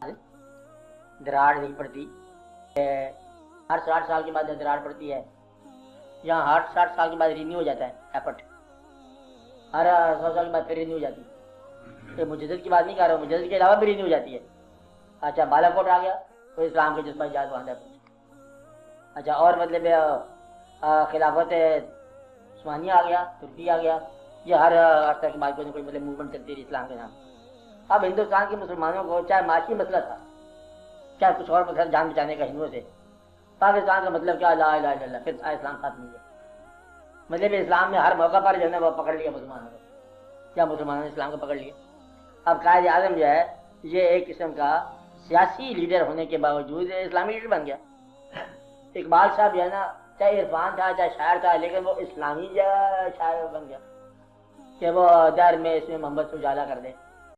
दरार नहीं पड़ती, हर 60 साल के बाद दरार पड़ती है। यहाँ हर 60 साल के बाद रिन्यू हो जाता है एफर्ट, हर 100 साल के बाद फिर रिन्यू हो जाती है। ये मुजद्दिद की बात नहीं कर रहा हूँ, मुजद्दिद के अलावा भी रिन्यू हो जाती है। अच्छा, बालाकोट आ गया तो इस्लाम के जज्बा इजाज़ वहाँ है। अच्छा, और मतलब खिलाफत उस्मानिया आ गया, तुर्की आ गया, ये हर अरसा के बाद कोई ना कोई मतलब मूवमेंट चलती रही इस्लाम के नाम। अब हिंदुस्तान के मुसलमानों को चाहे माशी मसला था, चाहे कुछ और मसला जान बचाने का हिंदुओं से, पाकिस्तान का मतलब क्या, ला इलाहा इल्लल्लाह, फिर इस्लाम खत्म नहीं है। मतलब इस्लाम ने हर मौका पर जो है वो पकड़ लिया मुसलमानों को, क्या मुसलमानों ने इस्लाम को पकड़ लिया। अब कायद आज़म जो है ये एक किस्म का सियासी लीडर होने के बावजूद इस्लामी लीडर बन गया। इकबाल साहब जो है ना, चाहे इरफान था चाहे शायर था, लेकिन वो इस्लामी शायर बन गया कि वो दर में इसमें मोहम्मद से उजाला कर दे।